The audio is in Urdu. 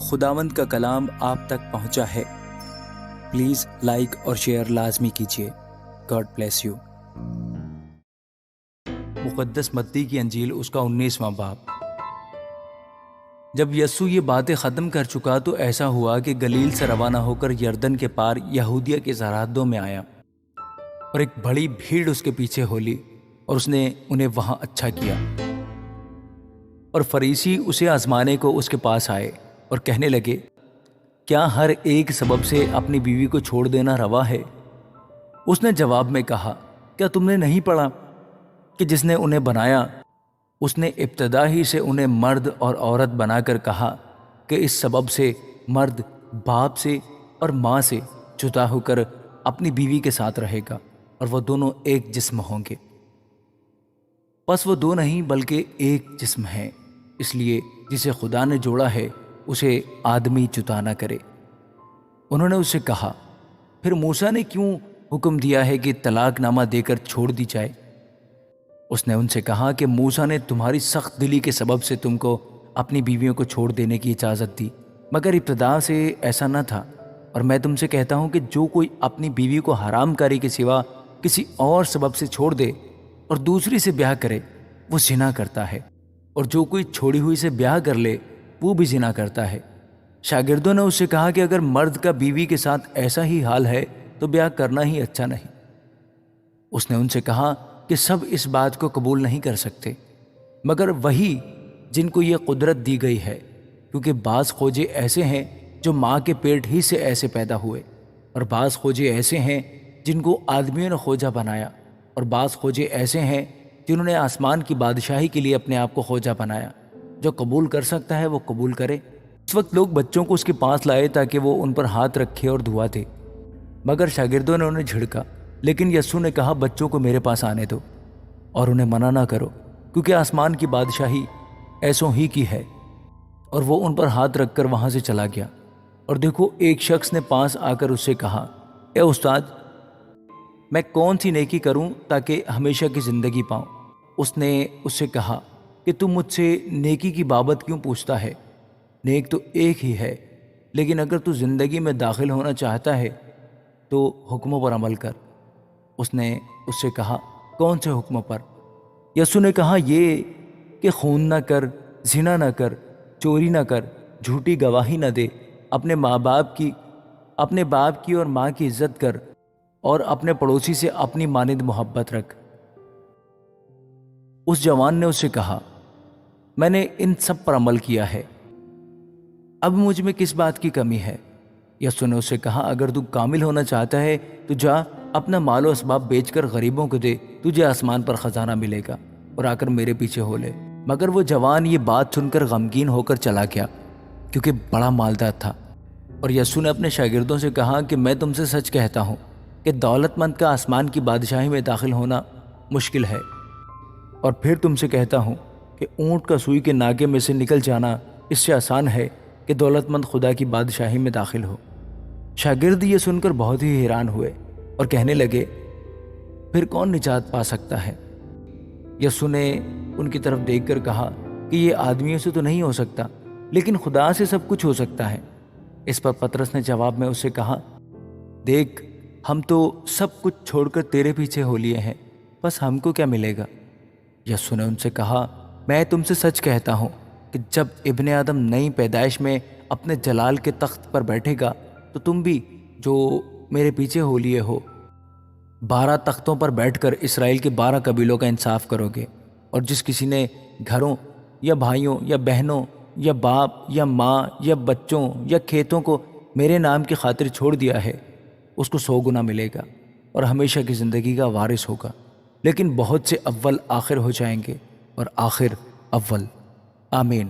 خداوند کا کلام آپ تک پہنچا ہے۔ پلیز لائک اور شیئر لازمی کیجیے۔ God bless you. مقدس متی کی انجیل اس کا 19واں باب۔ جب یسوع یہ باتیں ختم کر چکا تو ایسا ہوا کہ گلیل سے روانہ ہو کر یردن کے پار یہودیہ کے سرحدوں میں آیا، اور ایک بڑی بھیڑ اس کے پیچھے ہو لی، اور اس نے انہیں وہاں اچھا کیا۔ اور فریسی اسے آزمانے کو اس کے پاس آئے اور کہنے لگے، کیا ہر ایک سبب سے اپنی بیوی کو چھوڑ دینا روا ہے؟ اس نے جواب میں کہا، کیا تم نے نہیں پڑھا کہ جس نے انہیں بنایا اس نے ابتدا ہی سے انہیں مرد اور عورت بنا کر کہا کہ اس سبب سے مرد باپ سے اور ماں سے جدا ہو کر اپنی بیوی کے ساتھ رہے گا، اور وہ دونوں ایک جسم ہوں گے۔ پس وہ دو نہیں بلکہ ایک جسم ہیں، اس لیے جسے خدا نے جوڑا ہے اسے آدمی جدا نہ کرے۔ انہوں نے اس سے کہا، پھر موسیٰ نے کیوں حکم دیا ہے کہ طلاق نامہ دے کر چھوڑ دی جائے؟ اس نے ان سے کہا کہ موسیٰ نے تمہاری سخت دلی کے سبب سے تم کو اپنی بیویوں کو چھوڑ دینے کی اجازت دی، مگر ابتدا سے ایسا نہ تھا۔ اور میں تم سے کہتا ہوں کہ جو کوئی اپنی بیوی کو حرام کاری کے سوا کسی اور سبب سے چھوڑ دے اور دوسری سے بیاہ کرے وہ زنا کرتا ہے، اور جو کوئی چھوڑی ہوئی سے بیاہ کر لے وہ بھی زنا کرتا ہے۔ شاگردوں نے اس سے کہا کہ اگر مرد کا بیوی کے ساتھ ایسا ہی حال ہے تو بیاہ کرنا ہی اچھا نہیں۔ اس نے ان سے کہا کہ سب اس بات کو قبول نہیں کر سکتے، مگر وہی جن کو یہ قدرت دی گئی ہے، کیونکہ بعض خوجے ایسے ہیں جو ماں کے پیٹ ہی سے ایسے پیدا ہوئے، اور بعض خوجے ایسے ہیں جن کو آدمیوں نے خوجہ بنایا، اور بعض خوجے ایسے ہیں جنہوں نے آسمان کی بادشاہی کے لیے اپنے آپ کو خوجہ بنایا۔ جو قبول کر سکتا ہے وہ قبول کرے۔ اس وقت لوگ بچوں کو اس کے پاس لائے تاکہ وہ ان پر ہاتھ رکھے اور دعا دے، مگر شاگردوں نے انہیں جھڑکا۔ لیکن یسوع نے کہا، بچوں کو میرے پاس آنے دو اور انہیں منع نہ کرو، کیونکہ آسمان کی بادشاہی ایسوں ہی کی ہے۔ اور وہ ان پر ہاتھ رکھ کر وہاں سے چلا گیا۔ اور دیکھو، ایک شخص نے پاس آ کر اس سے کہا، اے استاد، میں کون سی نیکی کروں تاکہ ہمیشہ کی زندگی پاؤں؟ اس نے اس سے کہا کہ تم مجھ سے نیکی کی بابت کیوں پوچھتا ہے؟ نیک تو ایک ہی ہے، لیکن اگر تو زندگی میں داخل ہونا چاہتا ہے تو حکموں پر عمل کر۔ اس نے اس سے کہا، کون سے حکموں پر؟ یسوع نے کہا، یہ کہ خون نہ کر، زنا نہ کر، چوری نہ کر، جھوٹی گواہی نہ دے، اپنے باپ کی اور ماں کی عزت کر، اور اپنے پڑوسی سے اپنی مانند محبت رکھ۔ اس جوان نے اس سے کہا، میں نے ان سب پر عمل کیا ہے، اب مجھ میں کس بات کی کمی ہے؟ یسوع نے اس سے کہا، اگر تو کامل ہونا چاہتا ہے تو جا، اپنا مال و اسباب بیچ کر غریبوں کو دے، تجھے آسمان پر خزانہ ملے گا، اور آ کر میرے پیچھے ہو لے۔ مگر وہ جوان یہ بات سن کر غمگین ہو کر چلا گیا، کیونکہ بڑا مالدار تھا۔ اور یسوع نے اپنے شاگردوں سے کہا کہ میں تم سے سچ کہتا ہوں کہ دولت مند کا آسمان کی بادشاہی میں داخل ہونا مشکل ہے۔ اور پھر تم سے کہتا ہوں کہ اونٹ کا سوئی کے ناکے میں سے نکل جانا اس سے آسان ہے کہ دولت مند خدا کی بادشاہی میں داخل ہو۔ شاگرد یہ سن کر بہت ہی حیران ہوئے اور کہنے لگے، پھر کون نجات پا سکتا ہے؟ یسوع نے ان کی طرف دیکھ کر کہا کہ یہ آدمیوں سے تو نہیں ہو سکتا، لیکن خدا سے سب کچھ ہو سکتا ہے۔ اس پر پطرس نے جواب میں اس سے کہا، دیکھ، ہم تو سب کچھ چھوڑ کر تیرے پیچھے ہو لیے ہیں، بس ہم کو کیا ملے گا؟ یسوع نے ان سے کہا، میں تم سے سچ کہتا ہوں کہ جب ابن آدم نئی پیدائش میں اپنے جلال کے تخت پر بیٹھے گا تو تم بھی جو میرے پیچھے ہو لیے ہو 12 تختوں پر بیٹھ کر اسرائیل کے 12 قبیلوں کا انصاف کرو گے۔ اور جس کسی نے گھروں یا بھائیوں یا بہنوں یا باپ یا ماں یا بچوں یا کھیتوں کو میرے نام کی خاطر چھوڑ دیا ہے، اس کو 100 گنا ملے گا اور ہمیشہ کی زندگی کا وارث ہوگا۔ لیکن بہت سے اول آخر ہو جائیں گے اور آخر اول۔ آمین۔